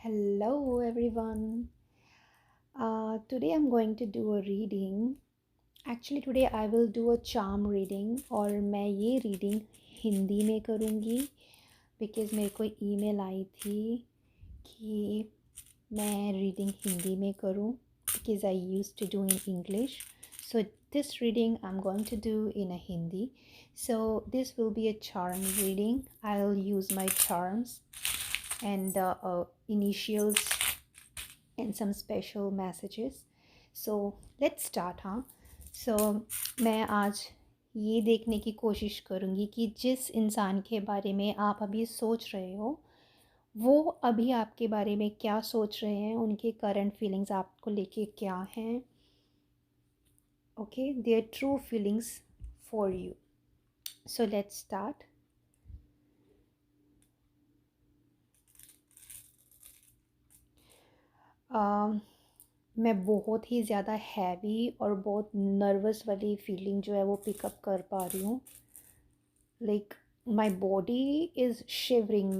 Hello everyone. Today I'm going to do a reading. Actually today I will do a charm reading और मैं ये reading Hindi में करूँगी because मेरे को email आई थी कि मैं reading हिंदी में करूँ because I used to do in English. So this reading I'm going to do in a Hindi. So this will be a charm reading. I'll use my charms and initials and some special messages. So let's start हाँ. So मैं आज ये देखने की कोशिश करूँगी कि जिस इंसान के बारे में आप अभी सोच रहे हो वो अभी आपके बारे में क्या सोच रहे हैं, उनके करंट फीलिंग्स आपको लेके क्या हैं. Okay, their true feelings for you. So let's start. मैं बहुत ही ज़्यादा हैवी और बहुत नर्वस वाली फीलिंग जो है वो पिकअप कर पा रही हूँ. Like my body is shivering.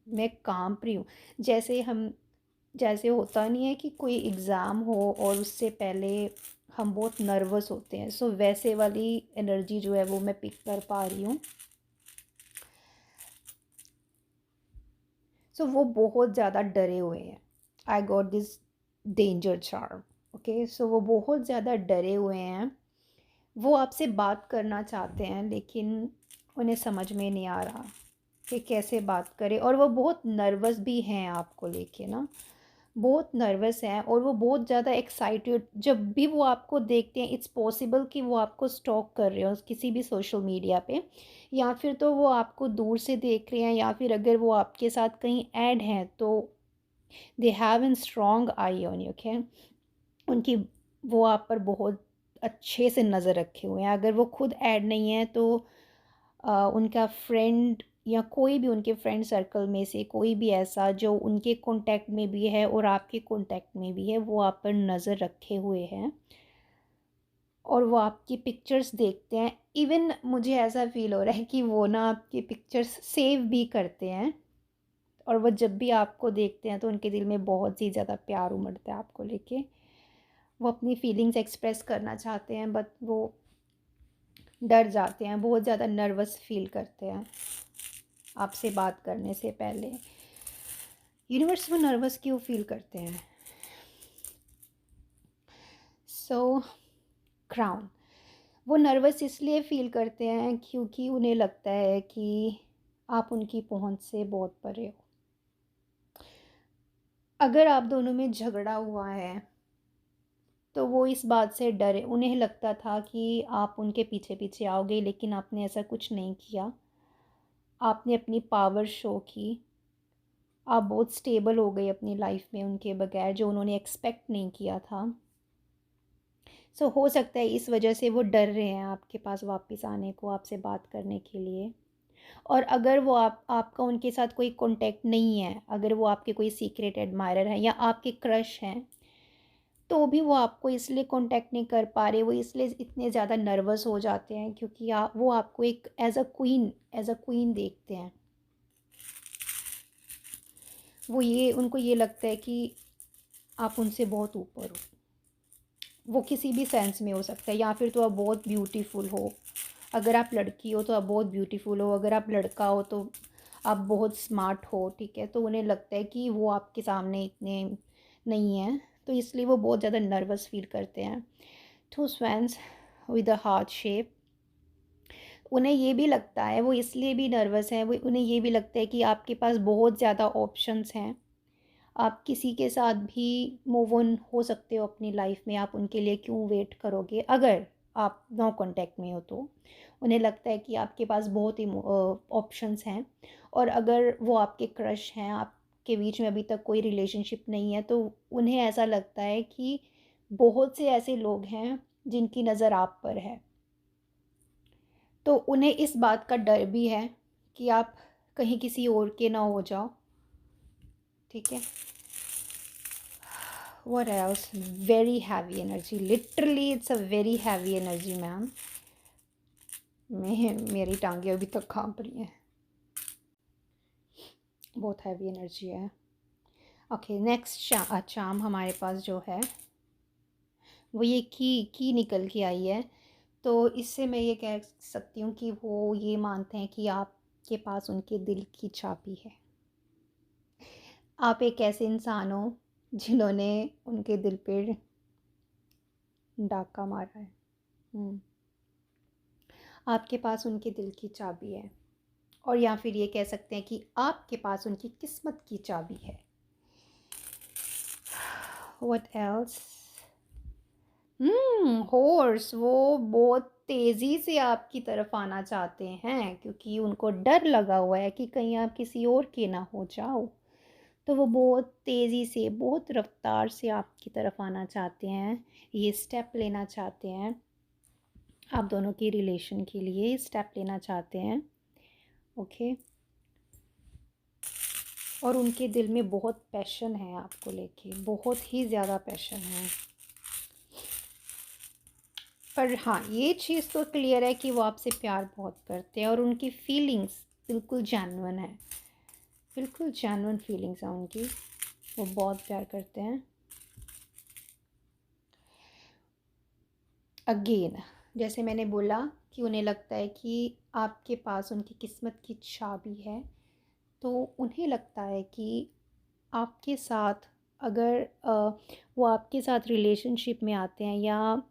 मैं कांप रही हूँ. जैसे होता नहीं है कि कोई एग्ज़ाम हो और उससे पहले हम बहुत नर्वस होते हैं. सो वैसे वाली एनर्जी जो है वो मैं पिक कर पा रही हूँ. सो वो बहुत ज़्यादा डरे हुए हैं. I got this danger charm. Okay, so वो बहुत ज़्यादा डरे हुए हैं. वो आपसे बात करना चाहते हैं लेकिन उन्हें समझ में नहीं आ रहा कि कैसे बात करें. और वो बहुत नर्वस भी हैं आपको लेके ना. बहुत नर्वस हैं और वो बहुत ज़्यादा एक्साइटेड. जब भी वो आपको देखते हैं इट्स पॉसिबल कि वो आपको स्टॉक कर रहे हो किसी भी सोशल मीडिया पे, या फिर तो वो आपको दूर से देख रहे हैं, या फिर अगर वो आपके साथ कहीं ऐड हैं तो they have an strong I on you. Okay, उनकी वो आप पर बहुत अच्छे से नज़र रखे हुए हैं. अगर वो खुद ऐड नहीं है तो उनका फ्रेंड या कोई भी उनके फ्रेंड सर्कल में से कोई भी ऐसा जो उनके कांटेक्ट में भी है और आपके कांटेक्ट में भी है, वो आप पर नज़र रखे हुए हैं और वो आपकी पिक्चर्स देखते हैं. इवन मुझे ऐसा फील हो रहा है कि वो ना आपकी पिक्चर्स सेव भी करते हैं. और वो जब भी आपको देखते हैं तो उनके दिल में बहुत ही ज़्यादा प्यार उमड़ता है आपको लेके. वो अपनी फीलिंग्स एक्सप्रेस करना चाहते हैं बट वो डर जाते हैं, बहुत ज़्यादा नर्वस फील करते हैं आपसे बात करने से पहले. यूनिवर्स वो नर्वस क्यों फील करते हैं? सो क्राउन. वो नर्वस इसलिए फील करते हैं क्योंकि उन्हें लगता है कि आप उनकी पहुंच से बहुत परे हो. अगर आप दोनों में झगड़ा हुआ है तो वो इस बात से डरे. उन्हें लगता था कि आप उनके पीछे पीछे आओगे लेकिन आपने ऐसा कुछ नहीं किया. आपने अपनी पावर शो की. आप बहुत स्टेबल हो गई अपनी लाइफ में उनके बगैर, जो उन्होंने एक्सपेक्ट नहीं किया था. सो हो सकता है इस वजह से वो डर रहे हैं आपके पास वापस आने को, आपसे बात करने के लिए. और अगर वो आपका उनके साथ कोई कांटेक्ट नहीं है, अगर वो आपके कोई सीक्रेट एडमायरर हैं या आपके क्रश हैं, तो भी वो आपको इसलिए कांटेक्ट नहीं कर पा रहे. वो इसलिए इतने ज़्यादा नर्वस हो जाते हैं क्योंकि वो आपको एक एज अ क्वीन देखते हैं. उनको ये लगता है कि आप उनसे बहुत ऊपर हो. वो किसी भी सेंस में हो सकता है. या फिर तो आप बहुत ब्यूटीफुल हो. अगर आप लड़की हो तो आप बहुत ब्यूटीफुल हो. अगर आप लड़का हो तो आप बहुत स्मार्ट हो. ठीक है, तो उन्हें लगता है कि वो आपके सामने इतने नहीं हैं, तो इसलिए वो बहुत ज़्यादा नर्वस फील करते हैं. Two swans with a heart shape. उन्हें ये भी लगता है, वो इसलिए भी नर्वस हैं, वो उन्हें ये भी लगता है कि आपके पास बहुत ज़्यादा ऑप्शंस हैं. आप किसी के साथ भी मूव ऑन हो सकते हो अपनी लाइफ में. आप उनके लिए क्यों वेट करोगे अगर आप नो कांटेक्ट में हो तो. उन्हें लगता है कि आपके पास बहुत ही ऑप्शंस हैं. और अगर वो आपके क्रश हैं, आपके बीच में अभी तक कोई रिलेशनशिप नहीं है, तो उन्हें ऐसा लगता है कि बहुत से ऐसे लोग हैं जिनकी नज़र आप पर है. तो उन्हें इस बात का डर भी है कि आप कहीं किसी और के ना हो जाओ. ठीक है. What else? Very heavy energy. Literally, it's a very heavy energy, ma'am. मेरी टांगें अभी तक कांप रही हैं. बहुत हैवी एनर्जी है. ओके, नेक्स्ट चार्म हमारे पास जो है वो ये की निकल के आई है। तो इससे मैं ये कह सकती हूँ कि वो ये मानते हैं कि आपके पास उनके दिल की चाबी है। आप एक ऐसे इंसान हो जिन्होंने उनके दिल पे डाका मारा है। आपके पास उनके दिल की चाबी है, और या फिर ये कह सकते हैं कि आपके पास उनकी किस्मत की चाबी है। What else? हॉर्स, वो बहुत तेज़ी से आपकी तरफ आना चाहते हैं क्योंकि उनको डर लगा हुआ है कि कहीं आप किसी और के ना हो जाओ। तो वो बहुत तेज़ी से, बहुत रफ्तार से आपकी तरफ आना चाहते हैं, ये स्टेप लेना चाहते हैं, आप दोनों की रिलेशन के लिए स्टेप लेना चाहते हैं। ओके, और उनके दिल में बहुत पैशन है आपको लेके, बहुत ही ज़्यादा पैशन है। पर हाँ, ये चीज़ तो क्लियर है कि वो आपसे प्यार बहुत करते हैं और उनकी फीलिंग्स बिल्कुल जेन्युइन है, बिल्कुल जेन्युइन फीलिंग्स हैं उनकी, वो बहुत प्यार करते हैं। अगेन, जैसे मैंने बोला कि उन्हें लगता है कि आपके पास उनकी किस्मत की चाबी है, तो उन्हें लगता है कि आपके साथ अगर वो आपके साथ रिलेशनशिप में आते हैं या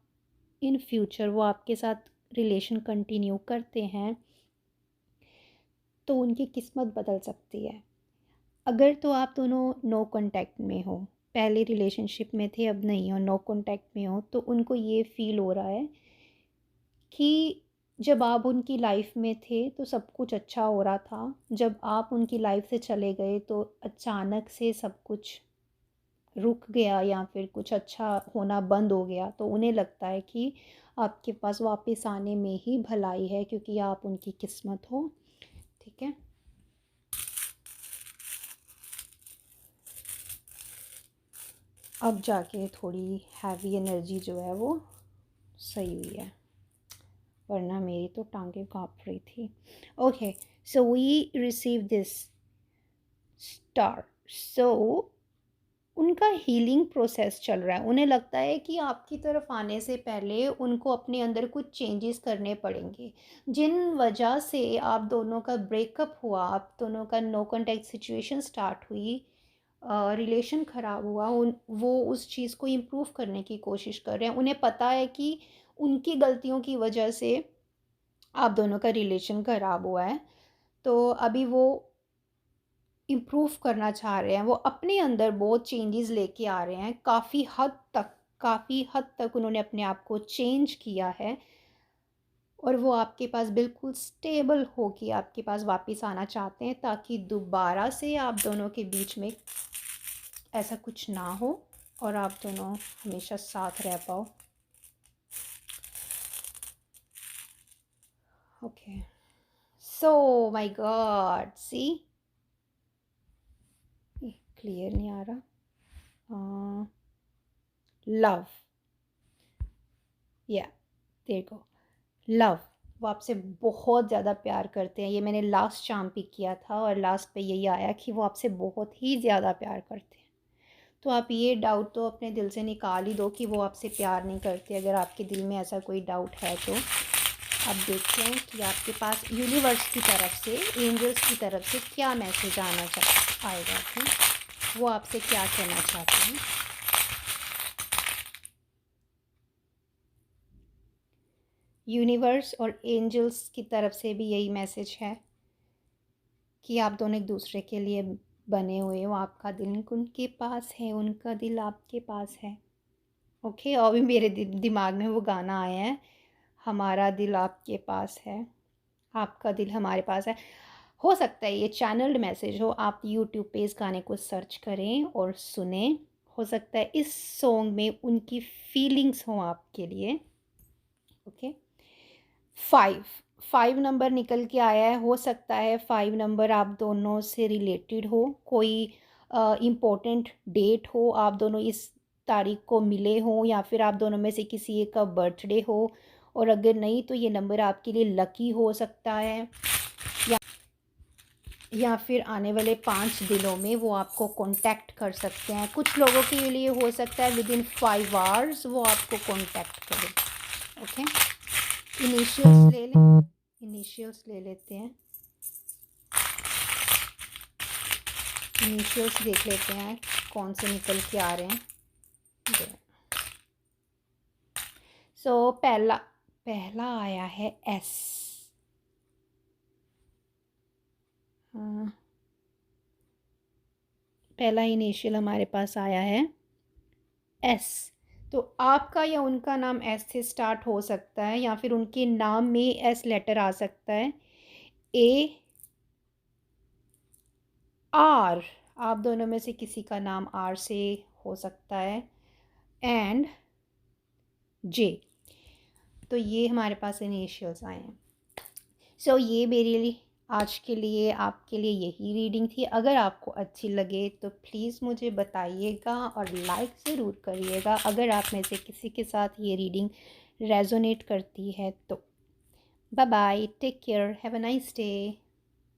इन फ्यूचर वो आपके साथ रिलेशन कंटिन्यू करते हैं, तो उनकी किस्मत बदल सकती है। अगर तो आप दोनों नो कांटेक्ट में हो, पहले रिलेशनशिप में थे अब नहीं हो, नो कांटेक्ट में हो, तो उनको ये फ़ील हो रहा है कि जब आप उनकी लाइफ में थे तो सब कुछ अच्छा हो रहा था, जब आप उनकी लाइफ से चले गए तो अचानक से सब कुछ रुक गया या फिर कुछ अच्छा होना बंद हो गया। तो उन्हें लगता है कि आपके पास वापस आने में ही भलाई है क्योंकि आप उनकी किस्मत हो। ठीक है, अब जाके थोड़ी हैवी एनर्जी जो है वो सही हुई है, वरना मेरी तो टांगें काँप रही थी। Okay, so we receive this star. So उनका हीलिंग प्रोसेस चल रहा है, उन्हें लगता है कि आपकी तरफ आने से पहले उनको अपने अंदर कुछ चेंजेस करने पड़ेंगे, जिन वजह से आप दोनों का ब्रेकअप हुआ, आप दोनों का नो कॉन्टैक्ट सिचुएशन स्टार्ट हुई, रिलेशन ख़राब हुआ, वो उस चीज़ को इम्प्रूव करने की कोशिश कर रहे हैं। उन्हें पता है कि उनकी गलतियों की वजह से आप दोनों का रिलेशन ख़राब हुआ है, तो अभी वो इम्प्रूव करना चाह रहे हैं, वो अपने अंदर बहुत चेंजेस लेके आ रहे हैं, काफ़ी हद तक उन्होंने अपने आप को चेंज किया है, और वो आपके पास बिल्कुल स्टेबल होके आपके पास वापस आना चाहते हैं ताकि दोबारा से आप दोनों के बीच में ऐसा कुछ ना हो और आप दोनों हमेशा साथ रह पाओ। Okay, so my god, see clear नहीं आ रहा। लव, या देखो, लव, वो आपसे बहुत ज़्यादा प्यार करते हैं। ये मैंने लास्ट चार्म पिक किया था और लास्ट पे यही आया कि वो आपसे बहुत ही ज़्यादा प्यार करते हैं। तो आप ये डाउट तो अपने दिल से निकाल ही दो कि वो आपसे प्यार नहीं करते। अगर आपके दिल में ऐसा कोई डाउट है तो अब देखते हैं कि आपके पास यूनिवर्स की तरफ से, एंजल्स की तरफ से क्या मैसेज आएगा कि वो आपसे क्या कहना चाहते हैं। यूनिवर्स और एंजल्स की तरफ से भी यही मैसेज है कि आप दोनों एक दूसरे के लिए बने हुए हो, आपका दिल उनके पास है, उनका दिल आपके पास है। ओके, और भी मेरे दिमाग में वो गाना आया है, हमारा दिल आपके पास है, आपका दिल हमारे पास है। हो सकता है ये चैनल्ड मैसेज हो, आप यूट्यूब पे इस गाने को सर्च करें और सुने, हो सकता है इस सॉन्ग में उनकी फीलिंग्स हों आपके लिए। ओके, 5 5 नंबर निकल के आया है, हो सकता है 5 नंबर आप दोनों से रिलेटेड हो, कोई इम्पोर्टेंट डेट हो, आप दोनों इस तारीख को मिले हों या फिर आप दोनों में से किसी एक का बर्थडे हो, और अगर नहीं तो ये नंबर आपके लिए लकी हो सकता है। या या फिर आने वाले 5 दिनों में वो आपको कांटेक्ट कर सकते हैं। कुछ लोगों के लिए हो सकता है विदिन 5 आवर्स वो आपको कांटेक्ट करें। ओके, इनिशियल्स ले लेते हैं। इनिशियल्स देख लेते हैं कौन से निकल के आ रहे हैं। सो पहला आया है एस। पहला इनिशियल हमारे पास आया है एस। तो आपका या उनका नाम एस से स्टार्ट हो सकता है या फिर उनके नाम में एस लेटर आ सकता है। ए आर, आप दोनों में से किसी का नाम आर से हो सकता है। एंड जे, तो ये हमारे पास इनिशियल्स आए हैं। सो ये मेरे लिए आज के लिए आपके लिए यही रीडिंग थी। अगर आपको अच्छी लगे तो प्लीज़ मुझे बताइएगा और लाइक ज़रूर करिएगा अगर आप में से किसी के साथ ये रीडिंग रेजोनेट करती है तो। Bye bye, take care, have a nice day.